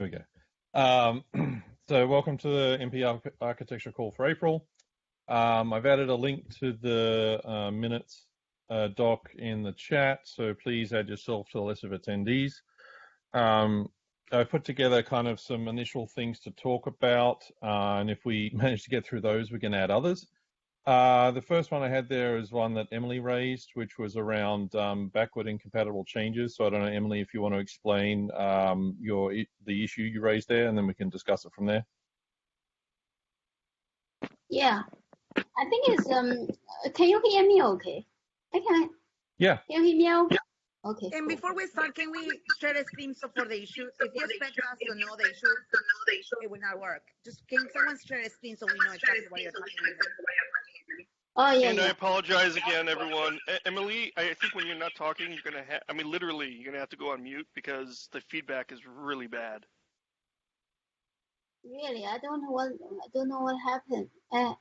Here we go. So welcome to the MP Architecture call for April. I've added a link to the minutes doc in the chat, so please add yourself to the list of attendees. I put together kind of some initial things to talk about, and if we manage to get through those, we can add others. The first one I had there is one that Emily raised, which was around backward incompatible changes. So I don't know, Emily, if you want to explain the issue you raised there, and then we can discuss it from there. Yeah, I think it's, can you hear me okay? Yeah. Can you hear me? Yeah. Okay. And cool. Before we start, can we share a screenshot for the issue? If you expect us to know the issue, it will not work. Just can someone share a screen so we know exactly what you're talking about? Oh, yeah. And I apologize again, everyone. Emily, I think when you're not talking, you're going to have, literally, you're going to have to go on mute because the feedback is really bad. Really, I don't know what happened.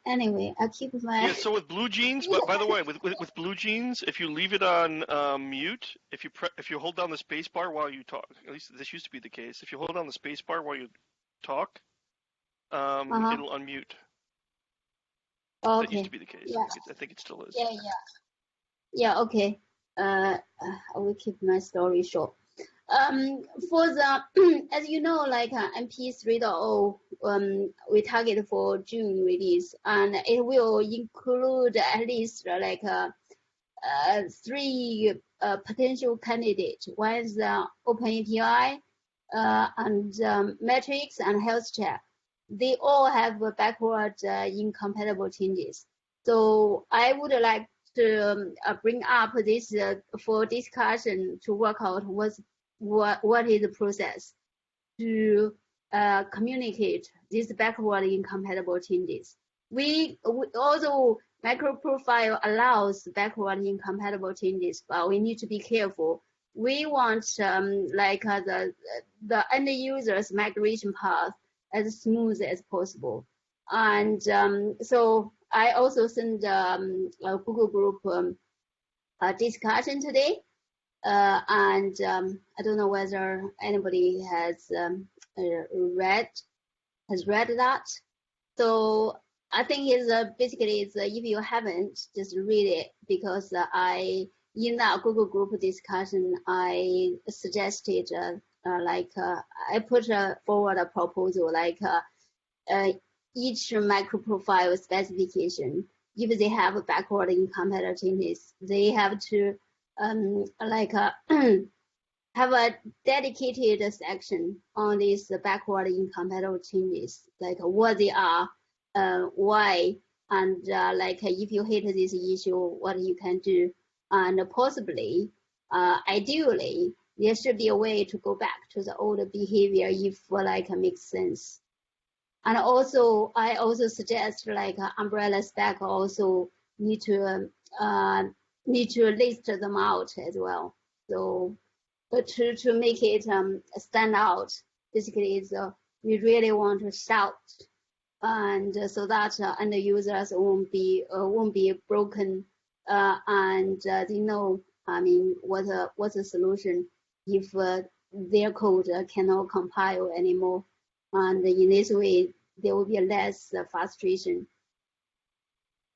Anyway, I keep my. Yeah. So with Blue Jeans, but by the way, with Blue Jeans, if you leave it on mute, if you hold down the space bar while you talk, at least this used to be the case. If you hold down the space bar while you talk, it'll unmute. Okay. That used to be the case. Yeah. I think it still is. Yeah. Okay. I will keep my story short. For the, as you know, like MP 3.0, we target for June release, and it will include at least like 3 potential candidates. One is OpenAPI, and Metrics and Health Check. They all have backward incompatible changes. So I would like to bring up this for discussion to work out what is the process to communicate these backward incompatible changes. We although MicroProfile allows backward incompatible changes, but we need to be careful. We want like the end user's migration path as smooth as possible. And so I also sent a Google group discussion today. And I don't know whether anybody has read that. So I think it's basically if you haven't, just read it, because in that Google group discussion I suggested I put forward a proposal like each MicroProfile specification, if they have backward incompatible changes, they have to have a dedicated section on these backward incompatible changes, like what they are, why, and like if you hit this issue, what you can do, and possibly, ideally, there should be a way to go back to the old behavior if like makes sense. And also, I also suggest like umbrella spec also need to list them out as well. So to make it stand out, basically is we really want to shout, and so that end users won't be broken, and they know, what's the solution if their code cannot compile anymore, and in this way there will be less frustration.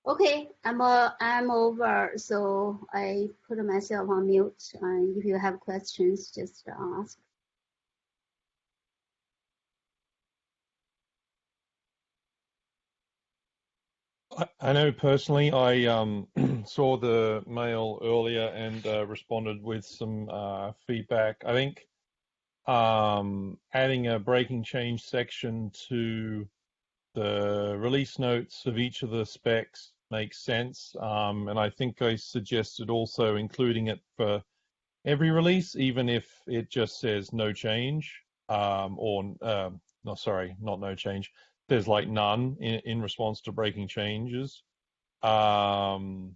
Okay, I'm over, so I put myself on mute, and if you have questions, just ask. I know personally, I saw the mail earlier and responded with some feedback. I think adding a breaking change section to the release notes of each of the specs makes sense, and I think I suggested also including it for every release, even if it just says no change, no, sorry, not no change. There's like none in response to breaking changes, and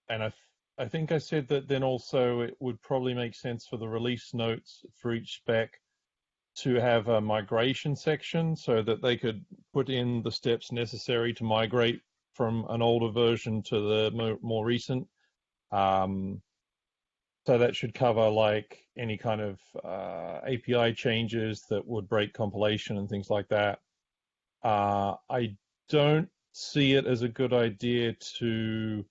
I think I said that then also it would probably make sense for the release notes for each spec to have a migration section so that they could put in the steps necessary to migrate from an older version to the more recent. So that should cover like any kind of API changes that would break compilation and things like that. I don't see it as a good idea to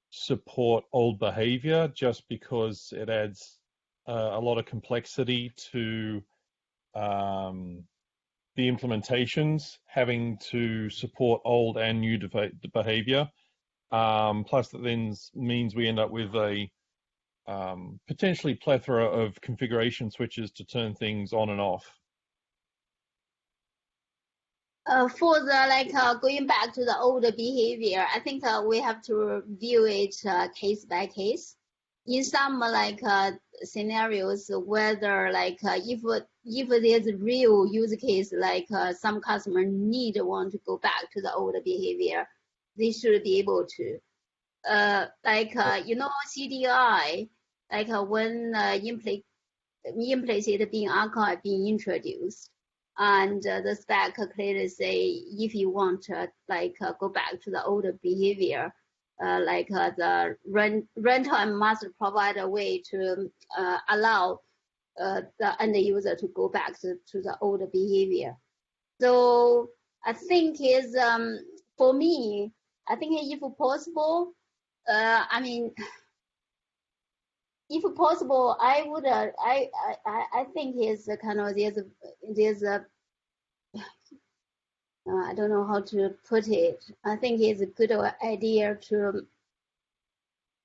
support old behavior just because it adds a lot of complexity to the implementations, having to support old and new behavior. Plus, that then means we end up with a potentially plethora of configuration switches to turn things on and off. For the going back to the older behavior, I think we have to view it case by case. In some scenarios, whether if there's a real use case, some customer want to go back to the older behavior, they should be able to. CDI, when implicit being archive being introduced, and the spec clearly say if you want to go back to the older behavior, the runtime must provide a way to allow the end user to go back to the older behavior. So I think is for me, I think if possible, if possible, I would I think is kind of there's a I don't know how to put it. I think it's a good idea to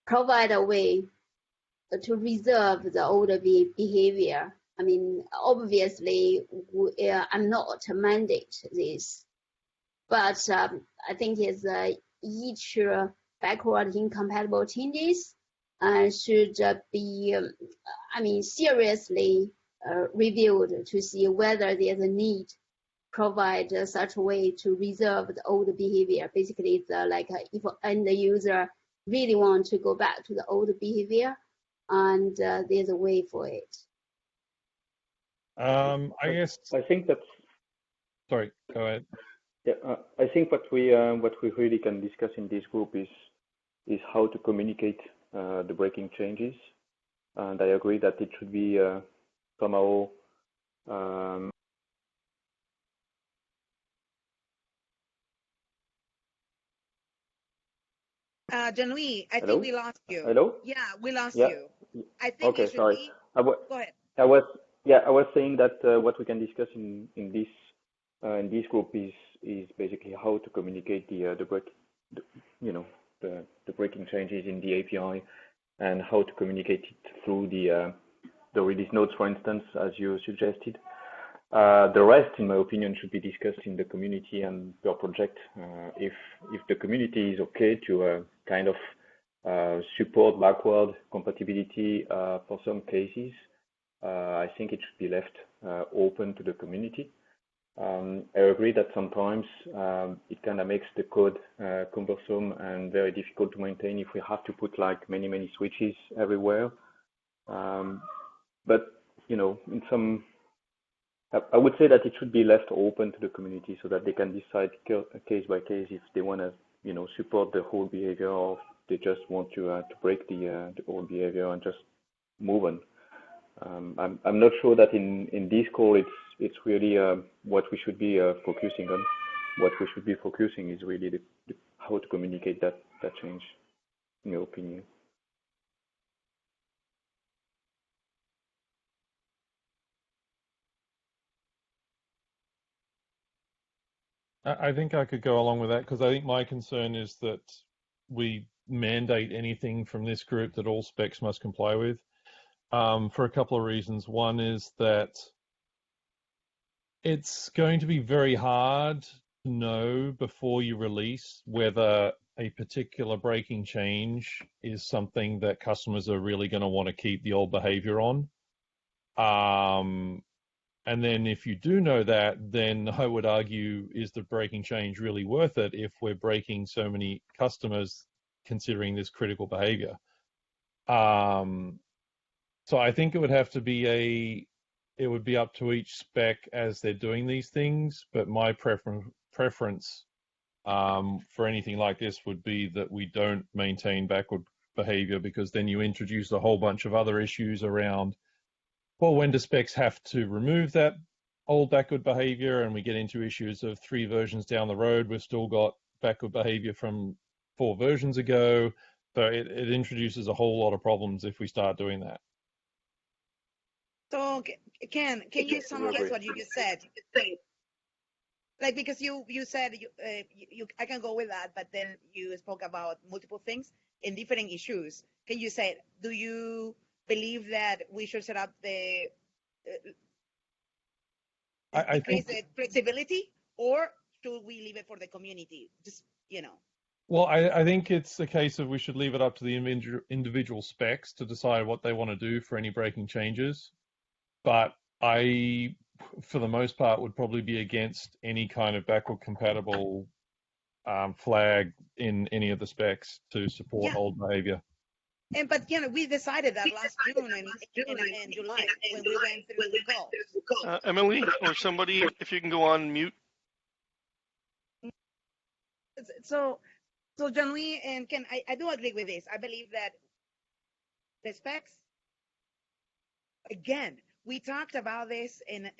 provide a way to reserve the older behavior. I mean, obviously, I'm not mandate this, but I think it's each backward incompatible changes should be, seriously reviewed to see whether there's a need provide such a way to reserve the old behavior. Basically, it's if an user really want to go back to the old behavior, and there's a way for it. I guess. I think that's. Sorry, go ahead. Yeah, I think what we really can discuss in this group is how to communicate the breaking changes, and I agree that it should be somehow. Jean-Louis, I Hello? think we lost you. Hello? Yeah, we lost Yeah. you. I think Okay, it should sorry. be. Go ahead. I was saying that what we can discuss in this group is basically how to communicate the breaking changes in the API, and how to communicate it through the release notes, for instance, as you suggested. The rest, in my opinion, should be discussed in the community and per project. If the community is okay to kind of support backward compatibility for some cases, I think it should be left open to the community. I agree that sometimes it kind of makes the code cumbersome and very difficult to maintain if we have to put like many switches everywhere. But in some, I would say that it should be left open to the community so that they can decide case by case if they want to support the whole behavior, or if they just want to break the old behavior and just move on. I'm not sure that in this call it's really what we should be focusing on. What we should be focusing is really how to communicate that change, in your opinion. I think I could go along with that, because I think my concern is that we mandate anything from this group that all specs must comply with, for a couple of reasons. One is that it's going to be very hard to know before you release whether a particular breaking change is something that customers are really going to want to keep the old behavior on. And then if you do know that, then I would argue, is the breaking change really worth it if we're breaking so many customers considering this critical behavior? So I think it would have to be it would be up to each spec as they're doing these things, but my preference for anything like this would be that we don't maintain backward behavior, because then you introduce a whole bunch of other issues around, well, when do specs have to remove that old backward behavior, and we get into issues of 3 versions down the road, we've still got backward behavior from 4 versions ago. So it introduces a whole lot of problems if we start doing that. So can you summarize what you just said? Like, because you said I can go with that, but then you spoke about multiple things in different issues. Can you say, do you believe that we should set up the I think the flexibility, or should we leave it for the community? Just, Well, I think it's a case of we should leave it up to the individual specs to decide what they want to do for any breaking changes. But I, for the most part, would probably be against any kind of backward compatible flag in any of the specs to support old behavior. But we decided that last June and July when we went through the call. Emily, or somebody, if you can go on mute. So Jean-Louis and Ken, I do agree with this. I believe that the specs, again, we talked about this in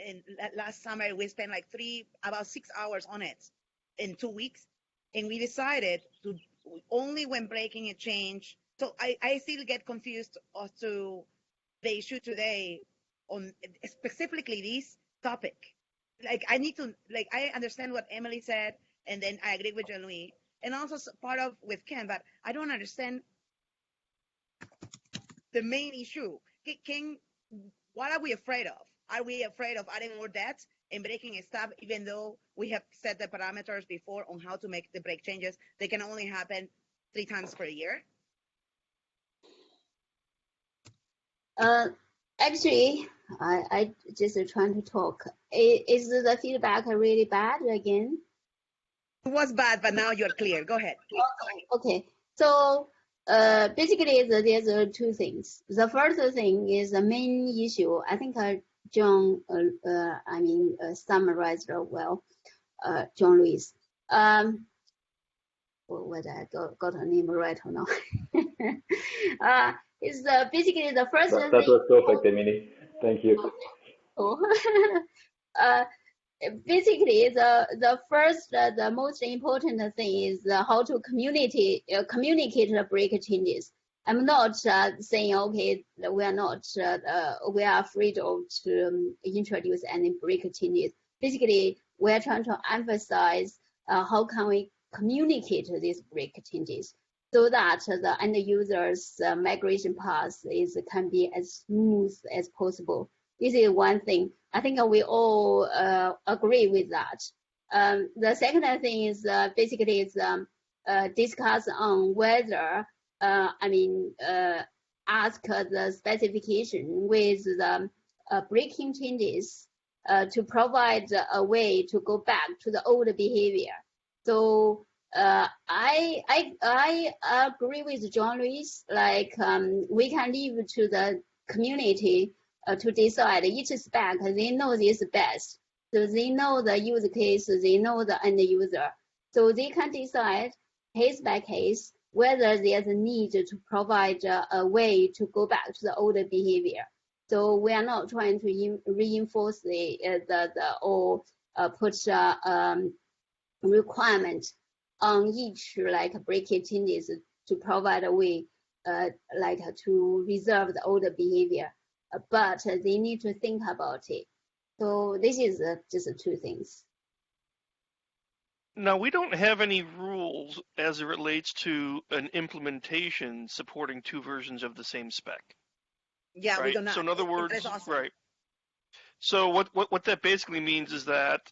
last summer. We spent like about 6 hours on it in 2 weeks, and we decided to only when breaking a change. So I still get confused as to the issue today on specifically this topic. Like, I need to, like, I understand what Emily said, and then I agree with Jean-Louis, and also part of with Ken, but I don't understand the main issue. Ken, what are we afraid of? Are we afraid of adding more debt and breaking a stub, even though we have set the parameters before on how to make the break changes? They can only happen 3 times per year. Actually, I just trying to talk. Is the feedback really bad again? It was bad, but now you're clear. Go ahead. Okay. So basically, there's 2 things. The first thing is the main issue. I think John, summarized well. John Lewis. Whether I got her name right or not. Is basically the first thing. That was perfect, Emily. Thank you. Basically, the first, the most important thing is how to communicate the break changes. I'm not saying, okay, we are not we are afraid of to introduce any break changes. Basically, we are trying to emphasize how can we communicate these break changes so that the end user's migration path can be as smooth as possible. This is one thing. I think we all agree with that. The second thing is basically discuss on whether ask the specification with the breaking changes to provide a way to go back to the old behavior. So I agree with John Lewis. Like we can leave to the community to decide each spec. They know this best, so they know the use case, they know the end user, so they can decide case by case whether there's a need to provide a way to go back to the older behavior. So we are not trying to reinforce or put requirement on each breaking changes to provide a way to reserve the older behavior, but they need to think about it. So this is just 2 things. Now, we don't have any rules as it relates to an implementation supporting 2 versions of the same spec. Yeah, right? we do not. So in other words, awesome. Right. So what that basically means is that,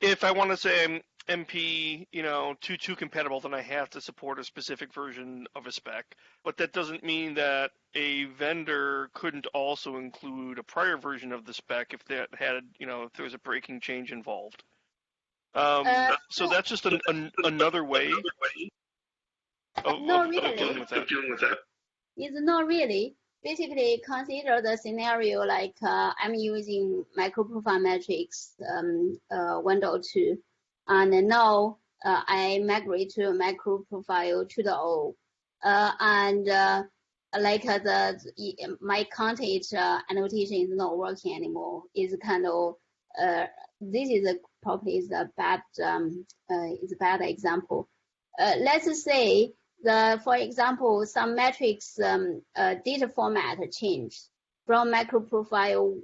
if I want to say I'm MP, 2.2 compatible, then I have to support a specific version of a spec. But that doesn't mean that a vendor couldn't also include a prior version of the spec if that had, if there was a breaking change involved. So that's just another way of dealing with that. It's not really. Basically, consider the scenario like I'm using MicroProfile metrics 1.2, and now I migrate to MicroProfile 2.0. and like my content annotation is not working anymore. Is kind of this is probably is a bad example. Let's say for example, some metrics data format changed from MicroProfile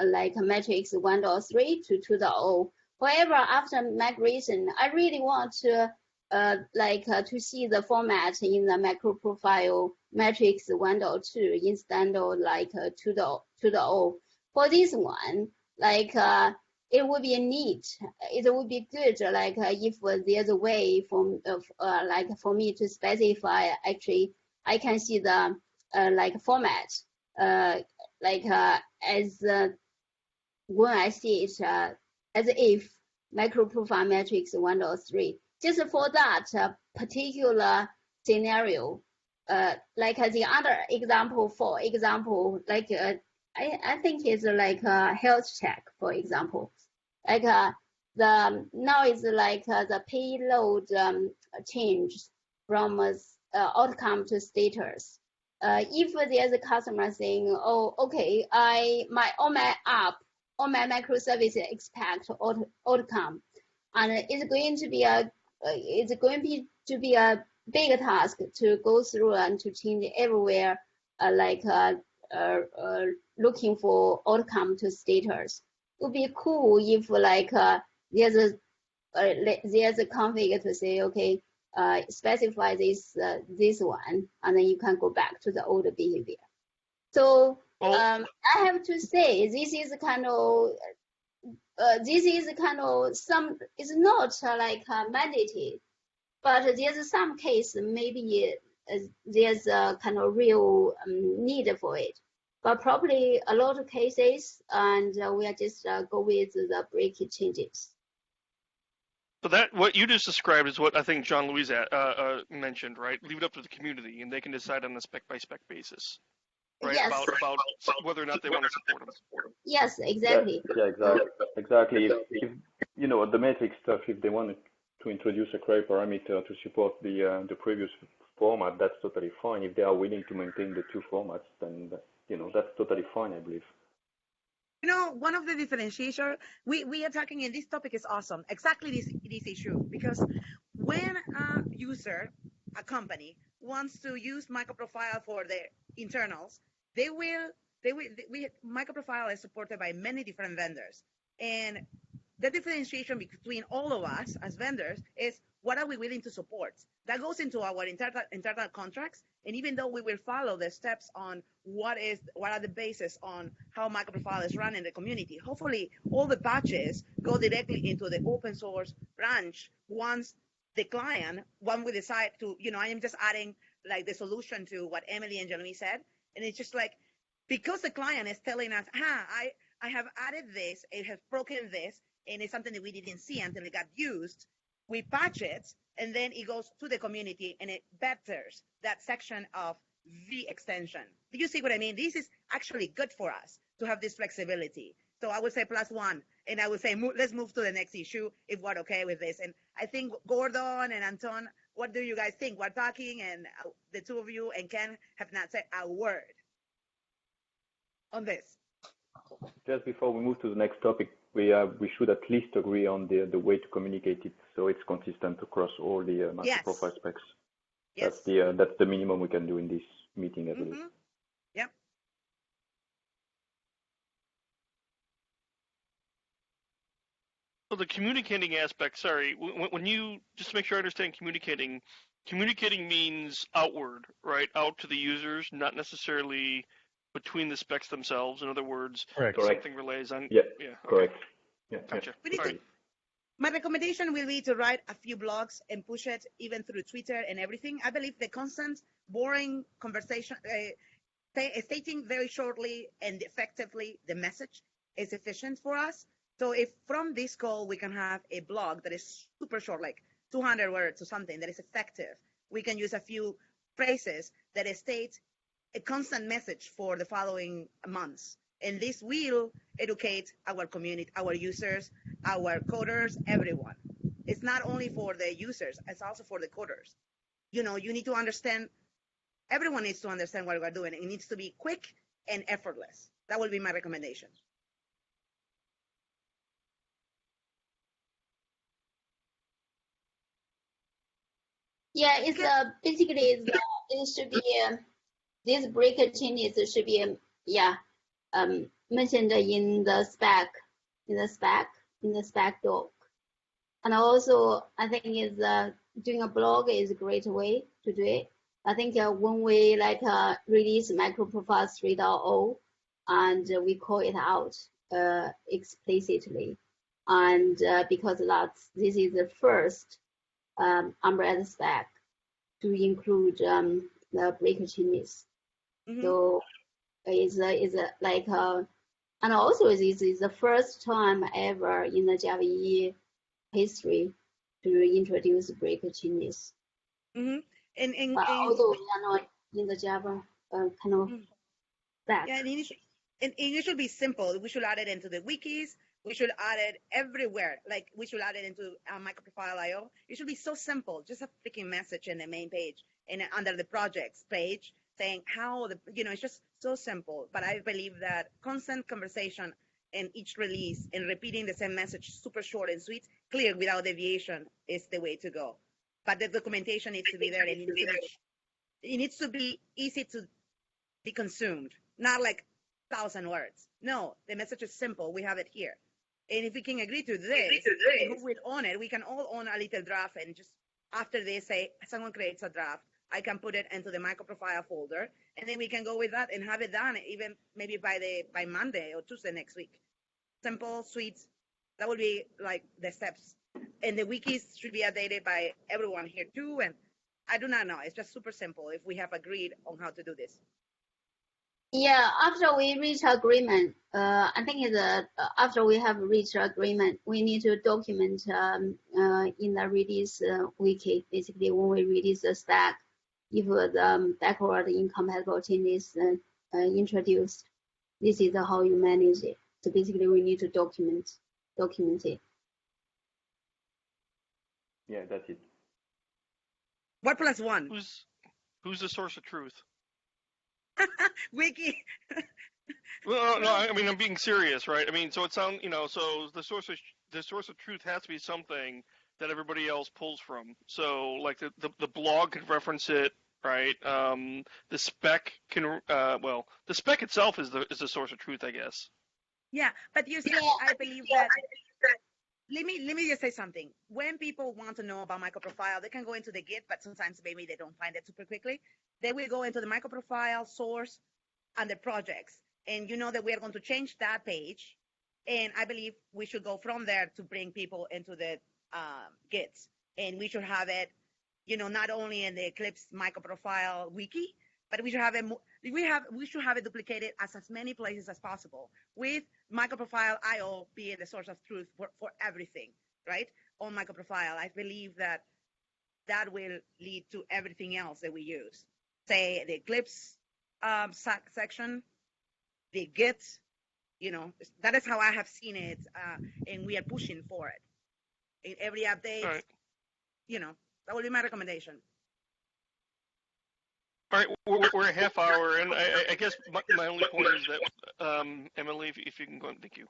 like metrics 1.3 to 2.0. However, after migration, I really want to to see the format in the MicroProfile metrics 1.2 instead of like 2.0. For this one, it would be neat. It would be good, if there's a way for me to specify. Actually, I can see the format, as when I see it as if MicroProfile metrics 1.3. Just for that particular scenario, the other example, for example, I think it's like a health check, for example. Now it's the payload change from outcome to status. If there's a customer saying, oh, okay, all my microservices expect outcome, and it's going to be a big task to go through and to change everywhere, looking for outcome to status. It would be cool if there's a config to say, okay, specify this one, and then you can go back to the old behavior. So I have to say this is kind of it's not mandated, but there's some case maybe there's a kind of real need for it. But probably a lot of cases, and we are just go with the breaking changes. So that what you just described is what I think John Louis mentioned, right? Leave it up to the community, and they can decide on a spec by spec basis, right? Yes. About whether or not they want to support them. Yes, exactly. Yeah, exactly. If the metric stuff, if they want to introduce a query parameter to support the previous format, that's totally fine. If they are willing to maintain the two formats, then that's totally fine, I believe. One of the differentiation we are talking, and this topic is awesome. Exactly this issue, because when a user, a company wants to use MicroProfile for their internals, MicroProfile is supported by many different vendors, and the differentiation between all of us as vendors is what are we willing to support. That goes into our internal contracts, and even though we will follow the steps on what are the basis on how MicroProfile is run in the community, hopefully all the patches go directly into the open source branch once the client, when we decide to, I am just adding the solution to what Emily and Jean-Louis said, and it's just because the client is telling us, I have added this, it has broken this, and it's something that we didn't see until it got used. We patch it, and then it goes to the community, and it betters that section of the extension. Do you see what I mean? This is actually good for us to have this flexibility. So I would say +1, and I would say let's move to the next issue if we're okay with this. And I think Gordon and Anton, what do you guys think? We're talking, and the two of you and Ken have not said a word on this. Just before we move to the next topic, we should at least agree on the way to communicate it so it's consistent across all the MicroProfile specs. Yes. That's the minimum we can do in this meeting, I believe. Yep. So the communicating aspect, sorry, when you, just to make sure I understand communicating means outward, right? Out to the users, not necessarily between the specs themselves. In other words, something relays on. Yeah, okay. Correct. Yeah, gotcha. My recommendation will be to write a few blogs and push it even through Twitter and everything. I believe the constant, boring conversation, stating very shortly and effectively the message is efficient for us. So if from this call we can have a blog that is super short, like 200 words or something that is effective, we can use a few phrases that state a constant message for the following months. And this will educate our community, our users, our coders, everyone. It's not only for the users, it's also for the coders. you need to understand, everyone needs to understand what we're doing. It needs to be quick and effortless. That would be my recommendation. Yeah, it's basically it should be these breaker changes should be mentioned in the spec doc. And also, I think is doing a blog is a great way to do it. I think when we release MicroProfile 3.0 and we call it out explicitly, and because this is the first umbrella spec to include the breaker changes. Mm-hmm. So and also this is the first time ever in the Java EE history to introduce breaker changes. Mm-hmm. And although we are not in the Java kind of spec. Yeah, and it should be simple. We should add it into the wikis. We should add it everywhere. Like we should add it into MicroProfile.io. It should be so simple. Just a freaking message in the main page and under the projects page saying how it's just so simple. But I believe that constant conversation in each release and repeating the same message, super short and sweet, clear without deviation, is the way to go. But the documentation needs to be there. And it needs to be easy to be consumed, not like 1,000 words. No, the message is simple. We have it here. And if we can agree to this, and who will own it, we can all own a little draft, and just after they say someone creates a draft, I can put it into the MicroProfile folder, and then we can go with that and have it done even maybe by Monday or Tuesday next week. Simple, sweet. That would be like the steps. And the wikis should be updated by everyone here too. And I do not know. It's just super simple if we have agreed on how to do this. Yeah, after we reach agreement, I think after we have reached agreement, we need to document in the release wiki, basically when we release the stack, if the backward incompatible changes introduced, this is how you manage it. So basically we need to document it. Yeah, that's it. What plus one? Who's the source of truth? Wiki. Well, no, I mean I'm being serious, right? I mean, so it sounds, so the source of truth has to be something that everybody else pulls from. So like the blog can reference it, right? The spec can, the spec itself is the source of truth, I guess. Yeah, but you see, I believe that. Let me just say something. When people want to know about MicroProfile, they can go into the Git, but sometimes maybe they don't find it super quickly. They will go into the MicroProfile source and the projects, and you know that we are going to change that page. And I believe we should go from there to bring people into the Gits, and we should have it, not only in the Eclipse MicroProfile wiki, but we should have it. We should have it duplicated as many places as possible, with MicroProfile.io being the source of truth for everything, right? On MicroProfile, I believe that will lead to everything else that we use. Say the Eclipse section, the Git, that is how I have seen it, and we are pushing for it. In every update, right. That would be my recommendation. All right, we're a half hour, and I guess my only point is that Emily, if you can go, thank you.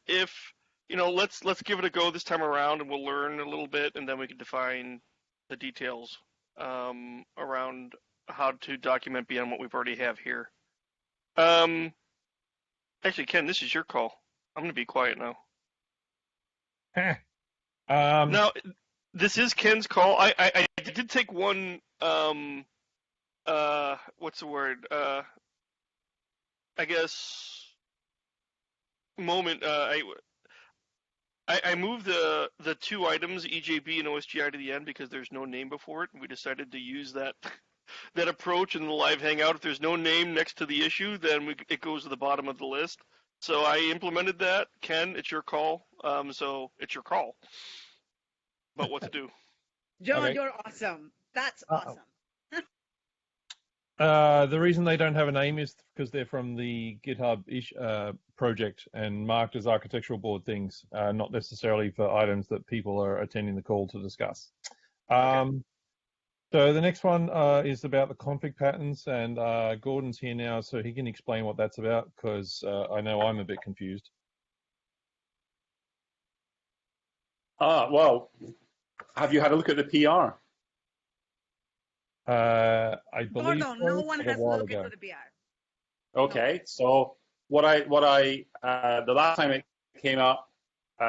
If let's give it a go this time around, and we'll learn a little bit, and then we can define the details around how to document beyond what we've already have here. Actually, Ken, this is your call. I'm going to be quiet now. Now, this is Ken's call. I did take one. What's the word? I guess moment. I moved the two items, EJB and OSGI, to the end because there's no name before it. We decided to use that approach in the live hangout. If there's no name next to the issue, then it goes to the bottom of the list. So I implemented that. Ken, it's your call. So it's your call. But what to do? John, Okay. You're awesome. That's awesome. The reason they don't have a name is because they're from the GitHub project and marked as architectural board things, not necessarily for items that people are attending the call to discuss. Okay. So the next one is about the config patterns, and Gordon's here now, so he can explain what that's about, because I know I'm a bit confused. Well, have you had a look at the PR? I believe Gordon, so, no one but a has while looked ago. into the PR. Okay, so the last time it came up,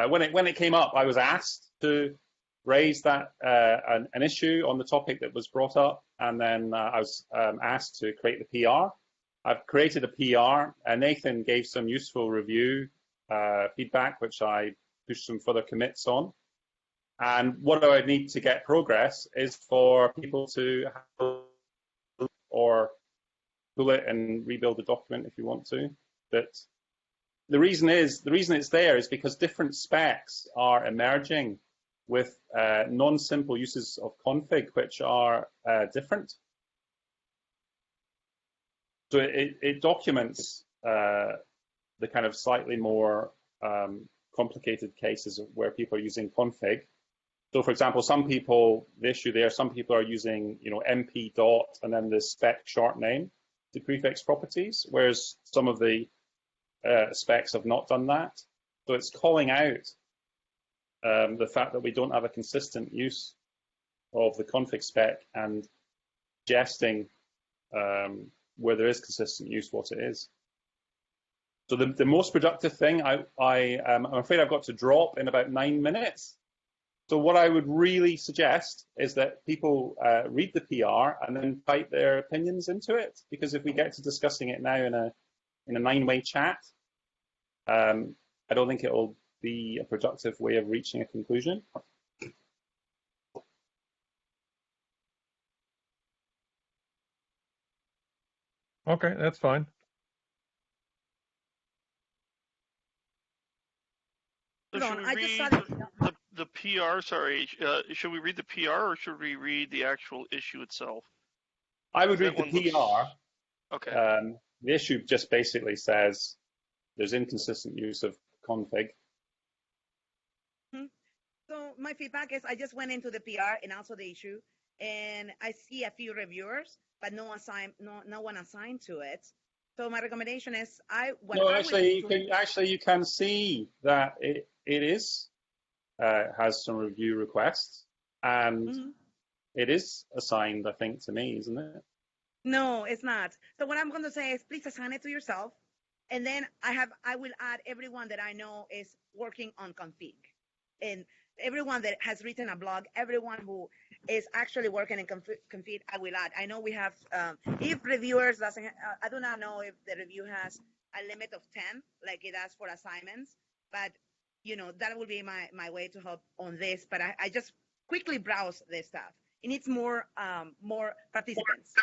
when it came up, I was asked to raise that an issue on the topic that was brought up, and then I was asked to create the PR. I've created a PR, and Nathan gave some useful review feedback, which I pushed some further commits on. And what I need to get progress is for people to have or pull it and rebuild the document if you want to. But the reason it's there is because different specs are emerging with non-simple uses of config, which are different. So it documents the kind of slightly more complicated cases where people are using config. So, for example, the issue there, some people are using, MP dot and then the spec short name to prefix properties, whereas some of the specs have not done that. So it's calling out the fact that we don't have a consistent use of the config spec and suggesting where there is consistent use what it is. So the most productive thing, I'm afraid I've got to drop in about 9 minutes. So what I would really suggest is that people read the PR and then type their opinions into it, because if we get to discussing it now in a 9-way chat, I don't think it will be a productive way of reaching a conclusion. Okay, that's fine. So Hold on, I just saw the PR? Sorry, should we read the PR or should we read the actual issue itself? I would That read the PR. one looks... Okay. The issue just basically says there's inconsistent use of config. So my feedback is I just went into the PR and also the issue, and I see a few reviewers, but no one assigned to it. So my recommendation is you can see that it is has some review requests, and it is assigned, I think, to me, isn't it? No, it's not. So what I'm going to say is please assign it to yourself, and then I will add everyone that I know is working on config, and everyone that has written a blog, everyone who is actually working in config, I will add. I know we have, if reviewers doesn't, I do not know if the review has a limit of 10, like it does for assignments, but that will be my way to help on this. But I just quickly browse this stuff. It needs more participants.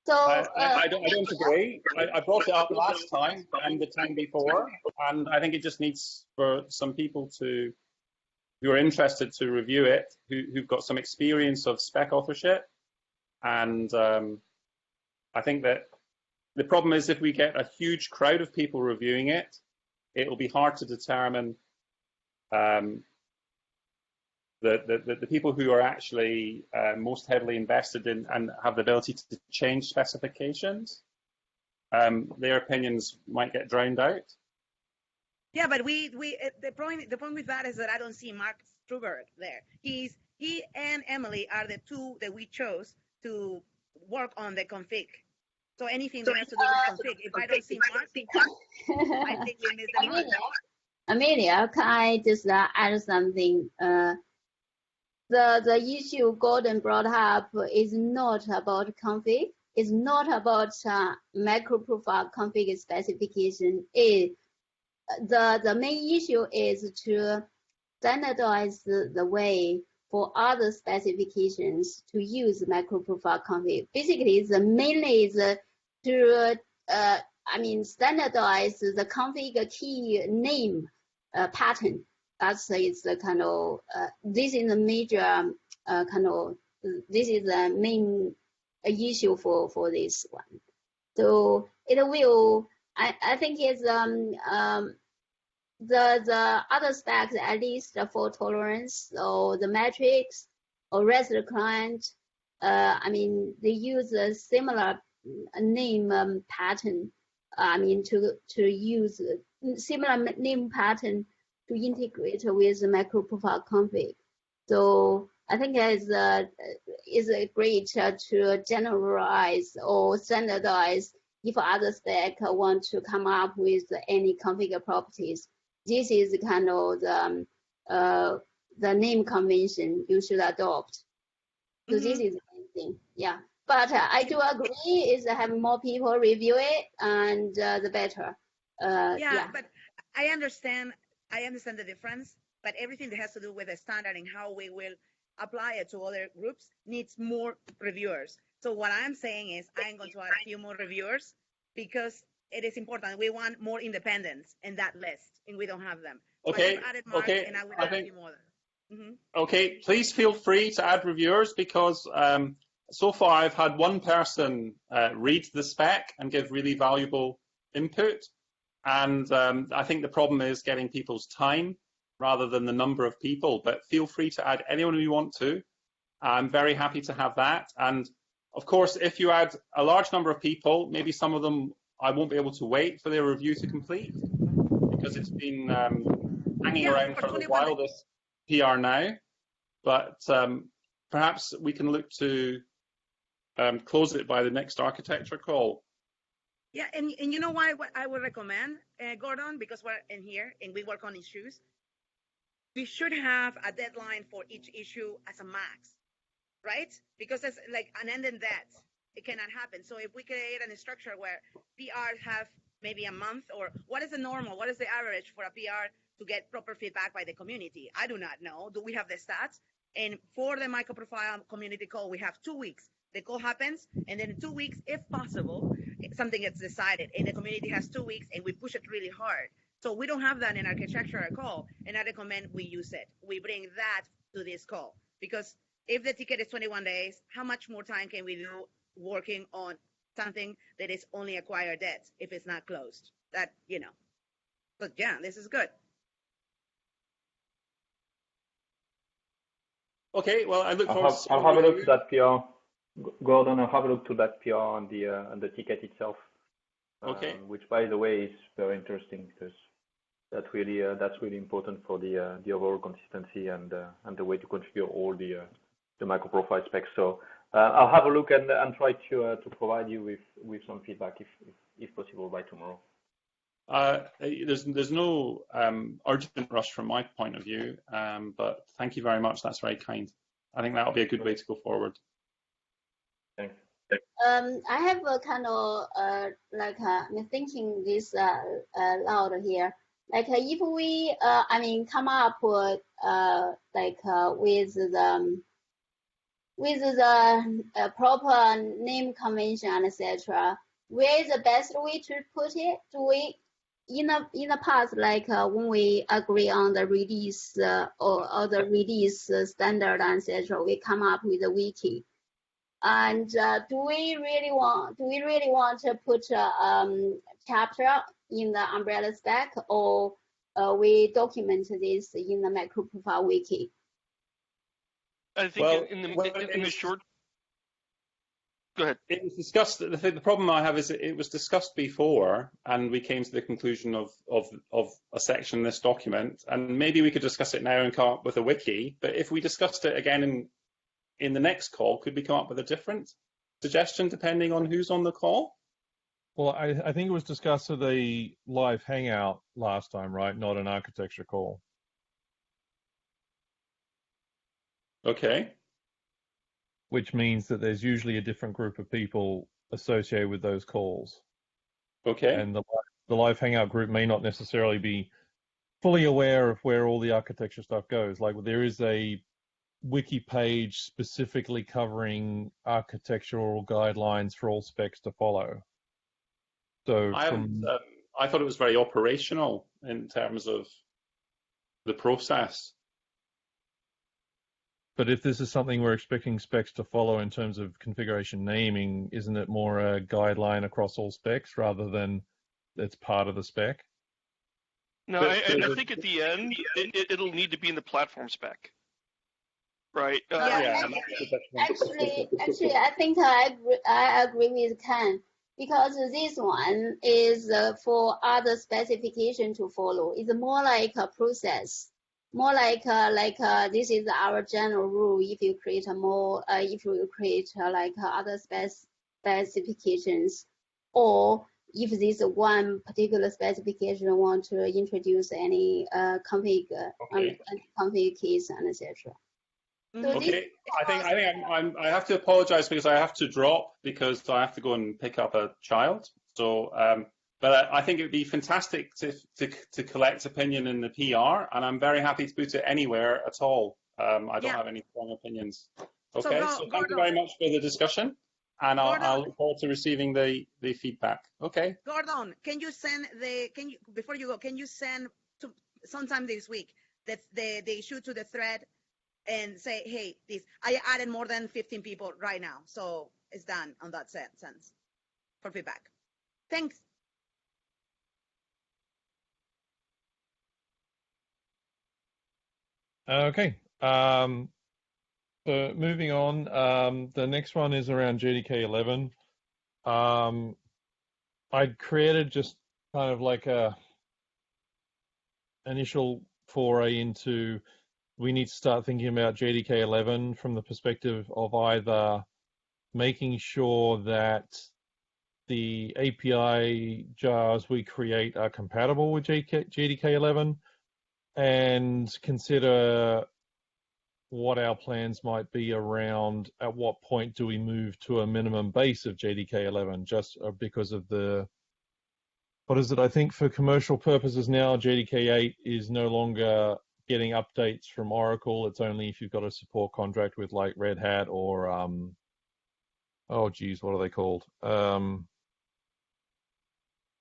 So I don't agree. I brought it up last time and the time before, and I think it just needs for some people who are interested to review it, who've got some experience of spec authorship. And I think that the problem is if we get a huge crowd of people reviewing it, it'll be hard to determine the people who are actually most heavily invested in and have the ability to change specifications. Their opinions might get drowned out. Yeah, but the point with that is that I don't see Mark Struberg there. He and Emily are the two that we chose to work on the config. So anything that has to do with config, if I don't see Mark, I think we missed the mark. Amelia, can I just add something? The issue Gordon brought up is not about config. It's not about MicroProfile config specification. The main issue is to standardize the way for other specifications to use MicroProfile config. Basically, the mainly is to standardize the config key name pattern. That's the kind of this is a major this is the main issue for this one. So it will. I think it's the other specs, at least for tolerance or the metrics or REST client, I mean, they use a similar name pattern. I mean, to use similar name pattern to integrate with the MicroProfile config. So I think it's great to generalize or standardize if other stack want to come up with any configure properties. This is kind of the name convention you should adopt. So this is the main thing, yeah. But I do agree is having more people review it, and the better. Yeah. But I understand the difference, but everything that has to do with the standard and how we will apply it to other groups needs more reviewers. So what I'm saying is I'm going to add a few more reviewers because it is important. We want more independence in that list, and we don't have them. So Okay. I have added Mark, and I will add a few more. Okay, please feel free to add reviewers because so far I've had one person read the spec and give really valuable input. And I think the problem is getting people's time rather than the number of people. But feel free to add anyone you want to. I'm very happy to have that. And of course, if you add a large number of people, maybe some of them I won't be able to wait for their review to complete because it's been hanging around for a while, this PR now. But perhaps we can look to close it by the next architecture call. Yeah, and you know why what I would recommend, Gordon, because we're in here and we work on issues, we should have a deadline for each issue as a max, right? Because it's like an end in that. It cannot happen. So if we create a structure where PRs have maybe a month, or what is the normal, what is the average for a PR to get proper feedback by the community? I do not know. Do we have the stats? And for the MicroProfile community call, we have 2 weeks. The call happens, and then in 2 weeks, if possible, something gets decided, and the community has 2 weeks, and we push it really hard. So we don't have that in architecture call, and I recommend we use it. We bring that to this call, because if the ticket is 21 days, how much more time can we do working on something that is only acquired debt if it's not closed? That, you know. But yeah, this is good. Okay, well, I look forward to I'll have a look to that PR. Gordon, I'll have a look to that PR on the ticket itself. Okay. Which, by the way, is very interesting because that's really important for the overall consistency and the way to configure all the MicroProfile specs. So I'll have a look and try to provide you with some feedback if possible by tomorrow. There's no urgent rush from my point of view, but thank you very much. That's very kind. I think that'll be a good way to go forward. Thanks. I have a kind of I'm thinking this loud here. Like if we, I mean, come up with the proper name convention and etc. Where is the best way to put it? Do we in the past, like when we agree on the release or the release standard and etc., we come up with a wiki. And do we really want to put a chapter in the umbrella spec, or we document this in the MicroProfile wiki? I think in the short. Go ahead. It was discussed. The problem I have is it was discussed before, and we came to the conclusion of a section in this document, and maybe we could discuss it now and come up with a wiki. But if we discussed it again in the next call, could we come up with a different suggestion depending on who's on the call? Well, I think it was discussed at the live hangout last time, right? Not an architecture call. Okay. Which means that there's usually a different group of people associated with those calls. Okay. And the live hangout group may not necessarily be fully aware of where all the architecture stuff goes. Like there is a wiki page specifically covering architectural guidelines for all specs to follow. So I thought it was very operational in terms of the process. But if this is something we're expecting specs to follow in terms of configuration naming, isn't it more a guideline across all specs rather than it's part of the spec? No, I think at the end, it'll need to be in the platform spec. right? Yeah, Actually, I think I agree with Ken, because this one is for other specification to follow. It's more like a process, more like this is our general rule. If you create if you create other specifications, or if this one particular specification want to introduce any config config keys and etc. So Okay, I have to apologize because I have to drop because I have to go and pick up a child. So, but I think it would be fantastic to collect opinion in the PR, and I'm very happy to put it anywhere at all. I don't have any strong opinions. Okay, so thank you very much for the discussion, and I'll look forward to receiving the feedback. Okay. Gordon, can you send before you go, can you send to sometime this week the issue to the thread? And say, hey, I added more than 15 people right now, so it's done on that sense for feedback. Thanks. Okay. So moving on, the next one is around GDK 11. I'd created just kind of like a initial foray into, we need to start thinking about GDK 11 from the perspective of either making sure that the API jars we create are compatible with GDK 11, and consider what our plans might be around at what point do we move to a minimum base of GDK 11, just because of the, what is it, I think for commercial purposes now, GDK 8 is no longer getting updates from Oracle. It's only if you've got a support contract with like Red Hat or oh geez, what are they called?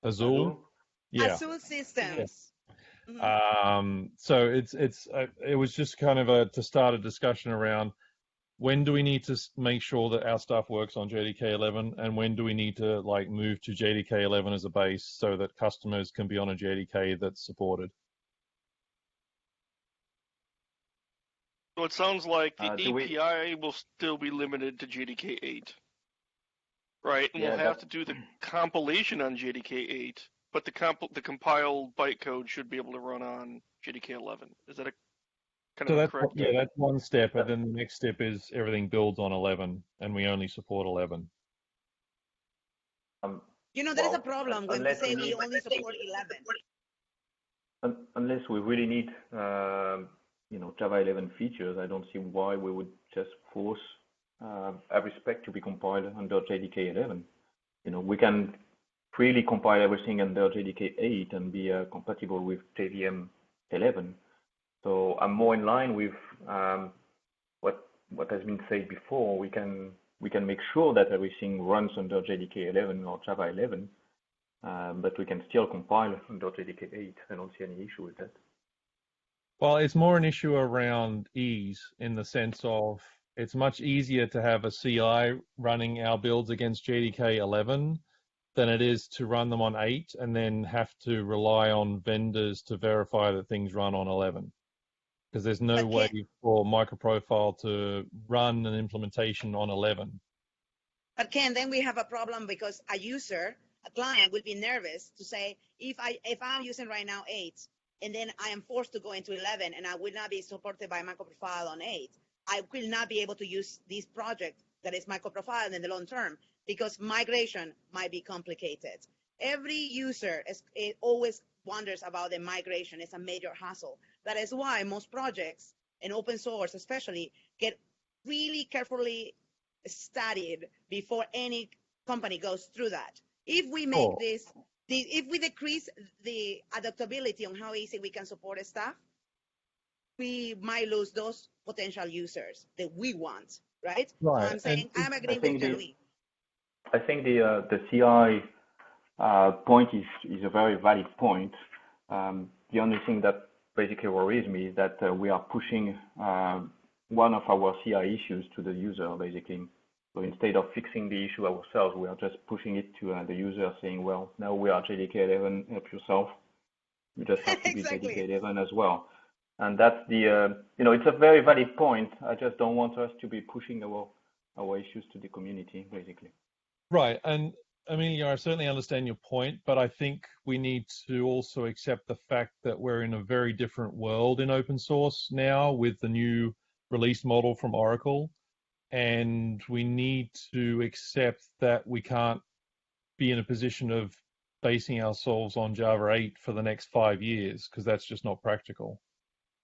Azul. Yeah. Azul Systems. Yeah. So it was just kind of to start a discussion around when do we need to make sure that our stuff works on JDK 11, and when do we need to like move to JDK 11 as a base so that customers can be on a JDK that's supported. So it sounds like the API will still be limited to JDK 8, right? And we'll have to do the compilation on JDK 8, but the compiled bytecode should be able to run on JDK 11. Is that a kind of correct? Yeah, that's one step, and then the next step is everything builds on 11, and we only support 11. There is a problem when we say we only support 11. Unless we really need Java 11 features, I don't see why we would just force every spec to be compiled under JDK 11. We can freely compile everything under JDK 8 and be compatible with JVM 11. So I'm more in line with what has been said before. We can make sure that everything runs under JDK 11 or Java 11, but we can still compile under JDK 8. I don't see any issue with that. Well, it's more an issue around ease, in the sense of it's much easier to have a CI running our builds against JDK 11 than it is to run them on 8 and then have to rely on vendors to verify that things run on 11. Because there's no way for MicroProfile to run an implementation on 11. But Ken, then we have a problem because a client will be nervous to say, if I'm using right now 8, and then I am forced to go into 11, and I will not be supported by MicroProfile on 8, I will not be able to use this project that is MicroProfile in the long term, because migration might be complicated. Every user always wonders about the migration. It's a major hassle. That is why most projects, and open source especially, get really carefully studied before any company goes through that. If we make if we decrease the adaptability on how easy we can support stuff, we might lose those potential users that we want, right? Right. So I'm saying I'm agreeing with Jean-Louis. I think the CI point is a very valid point. The only thing that basically worries me is that we are pushing one of our CI issues to the user, basically. So instead of fixing the issue ourselves, we are just pushing it to the user, saying, well, now we are JDK 11, help yourself. You just have to be JDK 11 as well. And that's the, it's a very valid point. I just don't want us to be pushing our issues to the community, basically. Right. And I mean, I certainly understand your point, but I think we need to also accept the fact that we're in a very different world in open source now with the new release model from Oracle. And we need to accept that we can't be in a position of basing ourselves on Java 8 for the next 5 years, because that's just not practical.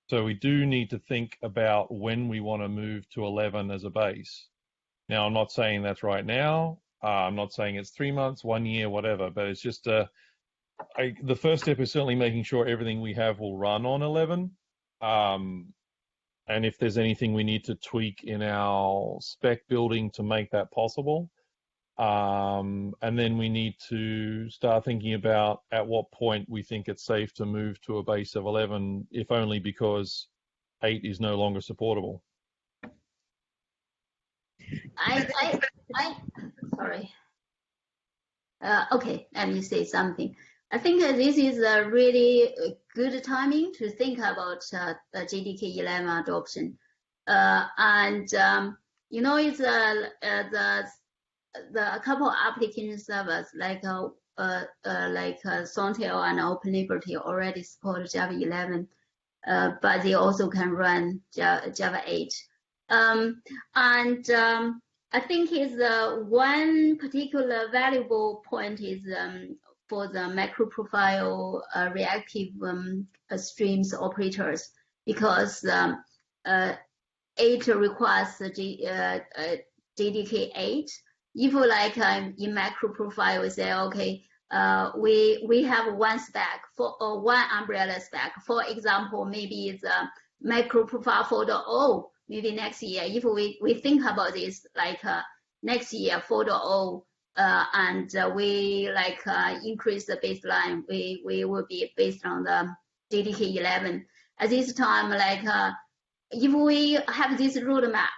So we do need to think about when we want to move to 11 as a base. Now, I'm not saying that's right now. I'm not saying it's 3 months, 1 year, whatever, but it's just the first step is certainly making sure everything we have will run on 11. And if there's anything we need to tweak in our spec building to make that possible. And then we need to start thinking about at what point we think it's safe to move to a base of 11, if only because 8 is no longer supportable. Sorry. Okay, let me say something. I think this is a really good timing to think about the JDK 11 adoption. It's the couple of application servers like Sontail and OpenLiberty already support Java 11, but they also can run Java 8. I think is one particular valuable point is for the MicroProfile reactive streams operators, because 8 requires JDK 8. If like in MicroProfile, we say, okay, we have one spec for one umbrella spec. For example, maybe it's MicroProfile 4.0. Maybe next year, if we think about this, like next year 4.0, and we like increase the baseline, we will be based on the JDK 11. At this time, like if we have this roadmap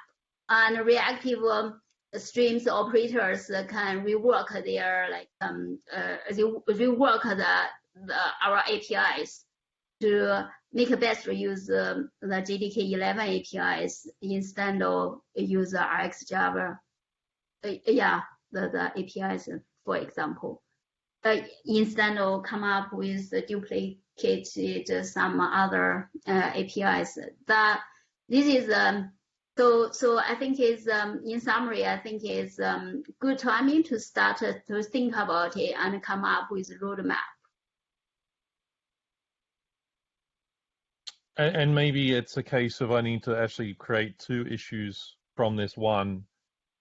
and reactive streams operators can rework their our APIs to make a best use the JDK 11 APIs instead of use RxJava. The APIs, for example, instead of come up with duplicated some other APIs. That this is so I think is in summary, I think is good timing to start to think about it and come up with a roadmap. And maybe it's a case of I need to actually create 2 issues from this one,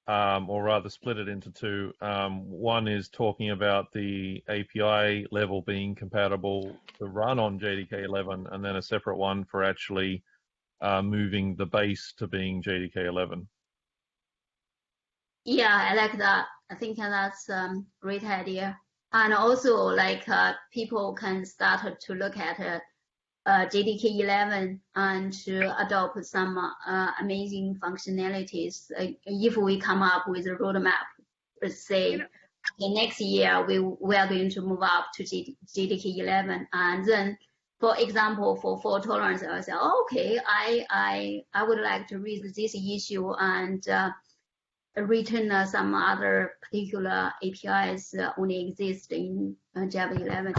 or rather split it into 2. One is talking about the API level being compatible to run on JDK 11, and then a separate one for actually moving the base to being JDK 11. Yeah, I like that. I think that's a great idea. And also, like people can start to look at JDK 11 and to adopt some amazing functionalities. If we come up with a roadmap, let's say the next year we are going to move up to JDK 11, and then, for example, for fault tolerance, I say, okay, I would like to raise this issue and return some other particular APIs only exist in Java 11.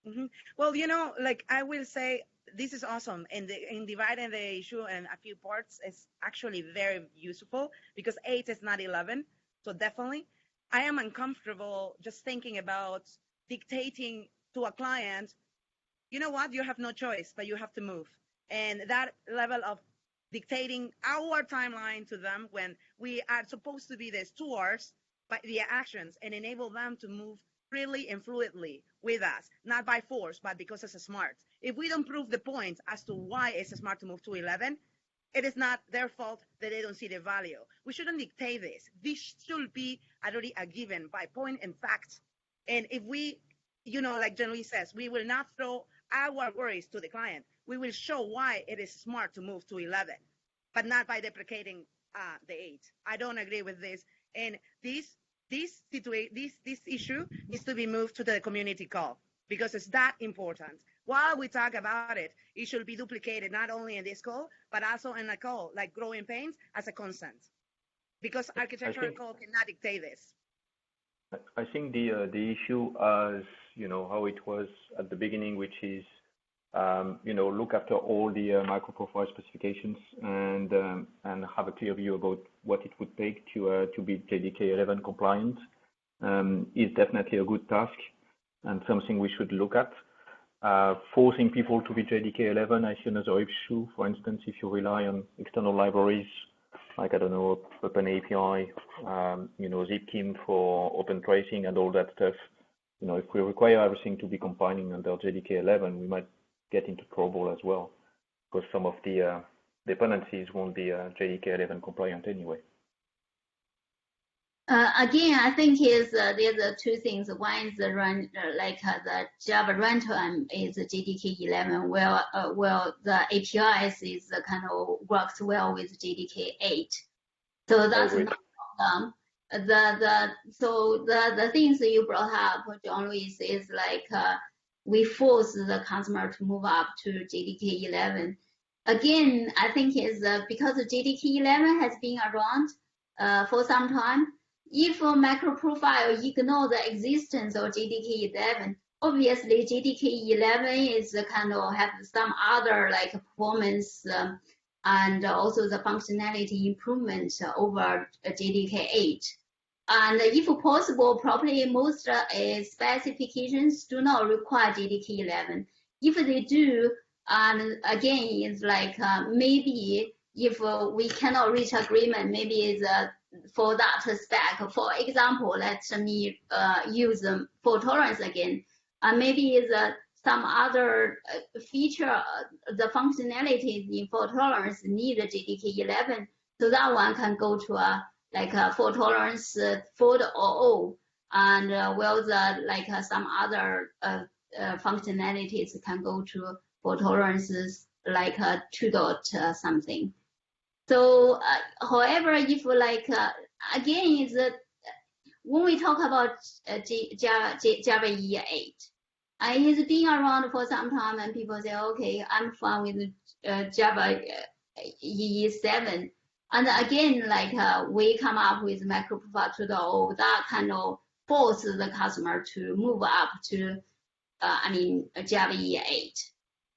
Mm-hmm. Well, like I will say, this is awesome. And in dividing the issue in a few parts is actually very useful, because 8 is not 11. So definitely, I am uncomfortable just thinking about dictating to a client, you know what, you have no choice, but you have to move. And that level of dictating our timeline to them when we are supposed to be the stewards by via actions and enable them to move freely and fluidly with us, not by force, but because it's smart. If we don't prove the point as to why it's smart to move to 11, it is not their fault that they don't see the value. We shouldn't dictate this. This should be already a given by point and fact. And if we, like Jean-Louis says, we will not throw our worries to the client. We will show why it is smart to move to 11, but not by deprecating the 8. I don't agree with this. And this issue needs to be moved to the community call, because it's that important. while we talk about it, it should be duplicated not only in this call, but also in a call like growing pains as a constant, because architectural code cannot dictate this. I think the issue, as how it was at the beginning, which is look after all the MicroProfile specifications and have a clear view about what it would take to be JDK 11 compliant, is definitely a good task and something we should look at. Forcing people to be JDK 11, I see another issue. For instance, if you rely on external libraries, like, I don't know, OpenAPI, Zipkin for open tracing and all that stuff, if we require everything to be compiling under JDK 11, we might get into trouble as well, because some of the dependencies won't be JDK 11 compliant anyway. Again, I think there's two things. One is the the Java runtime is JDK 11. Well, the APIs is kind of works well with JDK 8. So that's not a problem. The things that you brought up, John Luis, is we force the customer to move up to JDK 11. Again, I think is because JDK 11 has been around for some time. If MicroProfile ignore the existence of JDK 11, obviously JDK 11 is kind of have some other performance and also the functionality improvement over JDK 8. And if possible, probably most specifications do not require JDK 11. If they do, and again, it's maybe if we cannot reach agreement, maybe it's for that spec. For example, let me use fault tolerance again. Maybe is some other feature, the functionality in fault tolerance need JDK 11, so that one can go to a fault tolerance 4.0, and some other functionalities can go to fault tolerances 2. Something. So, however, if again, is when we talk about Java EE 8, it's been around for some time, and people say, okay, I'm fine with Java EE 7. And again, we come up with MicroProfile 2.0, that kind of forces the customer to move up to, Java EE 8.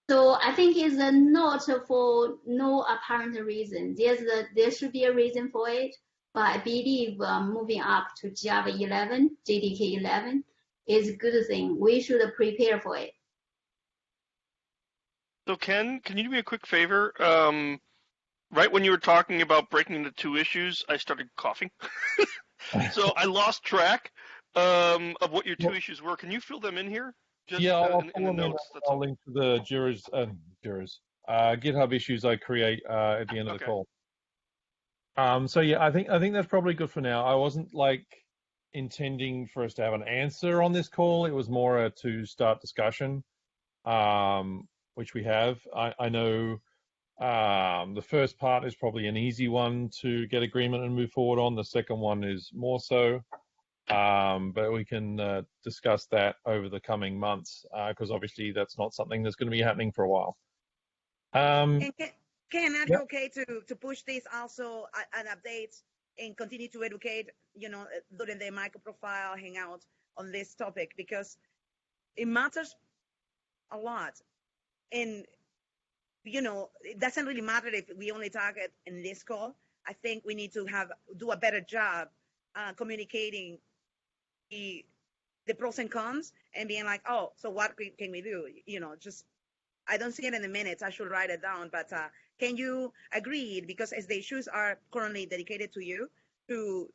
So I think it's not for no apparent reason. There should be a reason for it, but I believe moving up to Java 11, JDK 11, is a good thing. We should prepare for it. So Ken, can you do me a quick favor? Right when you were talking about breaking into two issues, I started coughing. So I lost track of what your two issues were. Can you fill them in here? Just, I'll in the notes. I'll link to the GitHub issues I create at the end of the call. So yeah, I think that's probably good for now. I wasn't intending for us to have an answer on this call. It was more to start discussion, which we have. I know the first part is probably an easy one to get agreement and move forward on. The second one is more so. But we can discuss that over the coming months, because obviously that's not something that's going to be happening for a while. And Ken, are you okay to push this also and updates and continue to educate, during the MicroProfile hangout on this topic, because it matters a lot. And, it doesn't really matter if we only talk it in this call. I think we need to do a better job communicating the pros and cons and being so what can we do? I don't see it in the minutes. I should write it down, but can you agree, because as the issues are currently dedicated to you, to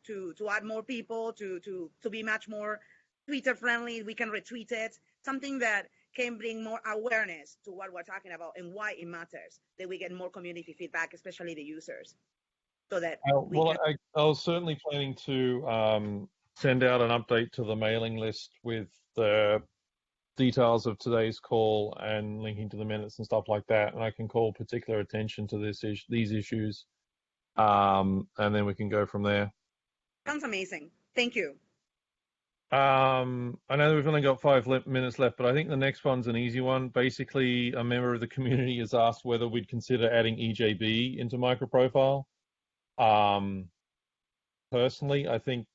add more people, to be much more Twitter friendly, we can retweet it, something that can bring more awareness to what we're talking about and why it matters, that we get more community feedback, especially the users, so that I was certainly planning to send out an update to the mailing list with the details of today's call and linking to the minutes and stuff like that, and I can call particular attention to these issues, and then we can go from there. Sounds amazing. Thank you. I know we've only got 5 minutes left, but I think the next one's an easy one. Basically, a member of the community has asked whether we'd consider adding EJB into MicroProfile. Personally, I think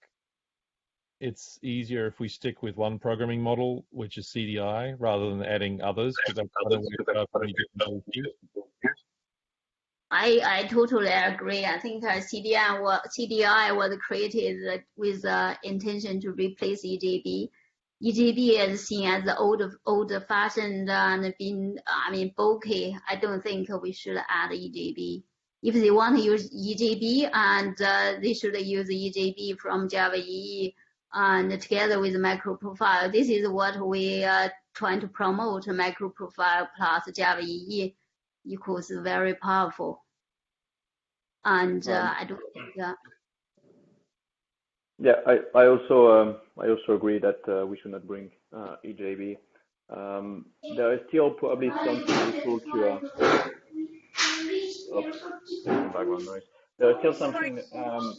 it's easier if we stick with one programming model, which is CDI, rather than adding others, because that's going to work out pretty different. I totally agree. I think CDI was created with the intention to replace EJB. EJB is seen as the old-fashioned and bulky. I don't think we should add EJB. If they want to use EJB, and they should use EJB from Java EE and together with MicroProfile. This is what we are trying to promote. MicroProfile plus Java EE equals very powerful. And I don't think that. Yeah, I also agree that we should not bring EJB. There is still probably something useful to. Background noise. There is still something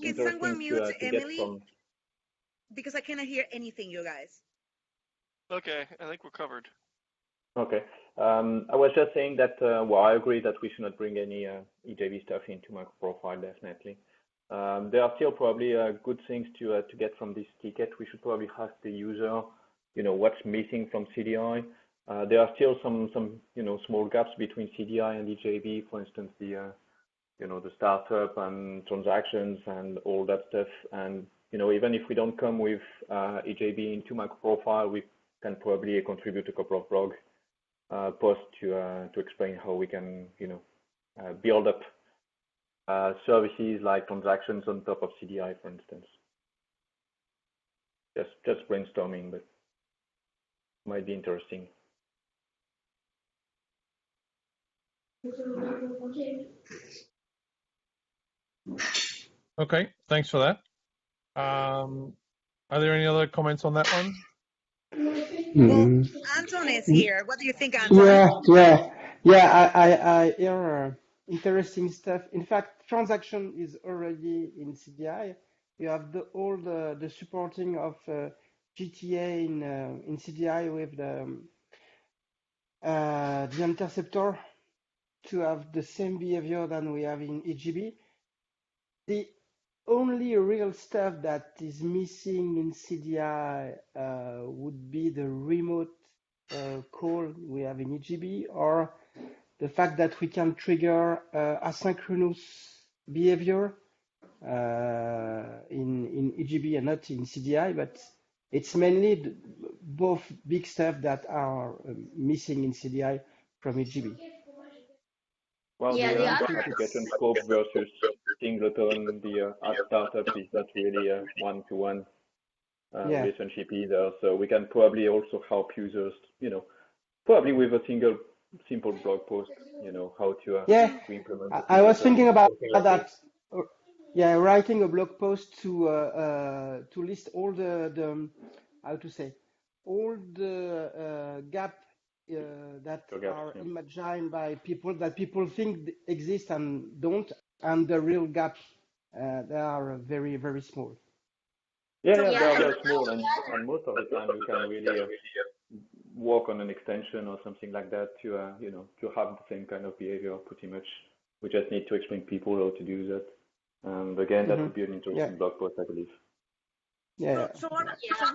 interesting to get from. Because I cannot hear anything, you guys. Okay, I think we're covered. Okay. I was just saying that, well, I agree that we should not bring any EJB stuff into MicroProfile, definitely. There are still probably good things to get from this ticket. We should probably ask the user, what's missing from CDI. There are still some small gaps between CDI and EJB, for instance, the startup and transactions and all that stuff. And, even if we don't come with EJB into MicroProfile, we can probably contribute a couple of blog posts to explain how we can, build up services like transactions on top of CDI, for instance. Just brainstorming, but might be interesting. Okay, thanks for that. Are there any other comments on that one? Well, Anton is here. What do you think, Anton? Yeah. I hear interesting stuff. In fact, transaction is already in CDI. You have all the supporting of GTA in CDI with the interceptor to have the same behavior than we have in EJB. The only real stuff that is missing in CDI would be the remote call we have in EJB, or the fact that we can trigger asynchronous behavior in EJB and not in CDI, but it's mainly both big stuff that are missing in CDI from EJB. Well, the ability to get on scope versus singleton, the startup is not really a one-to-one relationship either. So we can probably also help users, probably with a simple blog post, how to implement. I was thinking about that. Yeah, writing a blog post to list all the all the gap that are imagined by people that people think exist and don't, and the real gaps they are very, very small. Yeah, they are very small, and most of the time you can really work on an extension or something like that to to have the same kind of behavior pretty much. We just need to explain people how to do that. And again, that would be an interesting blog post, I believe. Yeah. So we're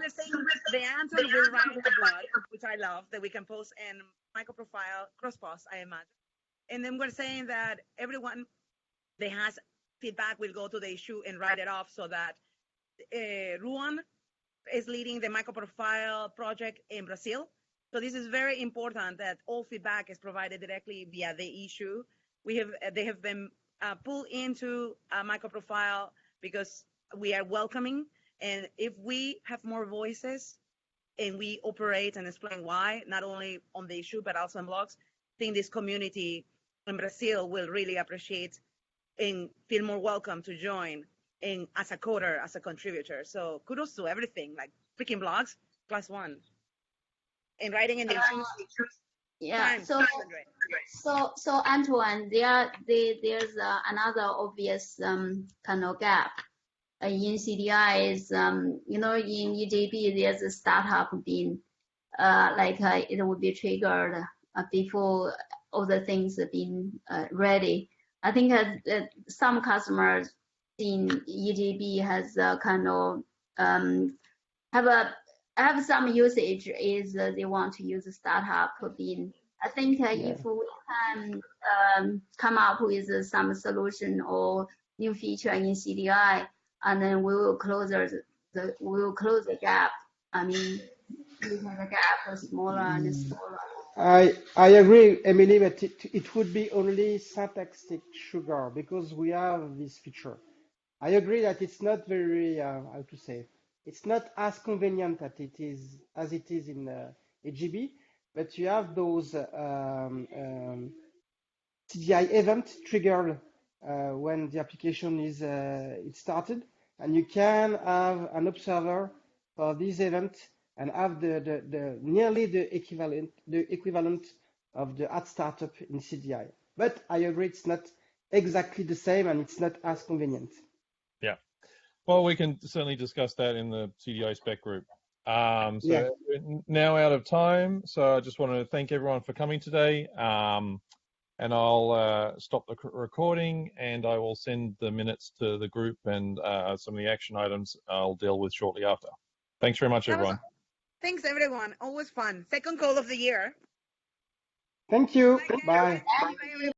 saying the answer will write a blog, which I love, that we can post in MicroProfile cross-post, I imagine. And then we're saying that everyone that has feedback will go to the issue and write it off, so that Ruan is leading the MicroProfile project in Brazil. So this is very important that all feedback is provided directly via the issue. They have been pulled into MicroProfile because we are welcoming. And if we have more voices and we operate and explain why, not only on the issue, but also in blogs, I think this community in Brazil will really appreciate and feel more welcome to join in as a coder, as a contributor. So kudos to everything, like freaking blogs, +1. And writing in the issues. Yeah. So Antoine, there's another obvious kind of gap. in CDI is, you know, in EJB there's a startup being it would be triggered before all the things have been ready. I think some customers in EJB has kind of have some usage is they want to use a startup being. I think if we can come up with some solution or new feature in CDI, and then we will close the gap. I mean, we have a gap smaller and smaller. I agree, Emily, but it would be only syntactic sugar because we have this feature. I agree that it's not very, how to say, it's not as convenient as it is in AGB, but you have those CDI event triggered when the application is it started, and you can have an observer for this event and have the nearly the equivalent of the ad startup in CDI. But I agree it's not exactly the same and it's not as convenient. Yeah. Well, we can certainly discuss that in the CDI spec group. So Yeah. we're now out of time. So I just want to thank everyone for coming today. And I'll stop the recording and I will send the minutes to the group and some of the action items I'll deal with shortly after. Thanks very much, everyone. Thanks, everyone. Always fun. Second call of the year. Thank you. Bye. Bye. Bye, everyone.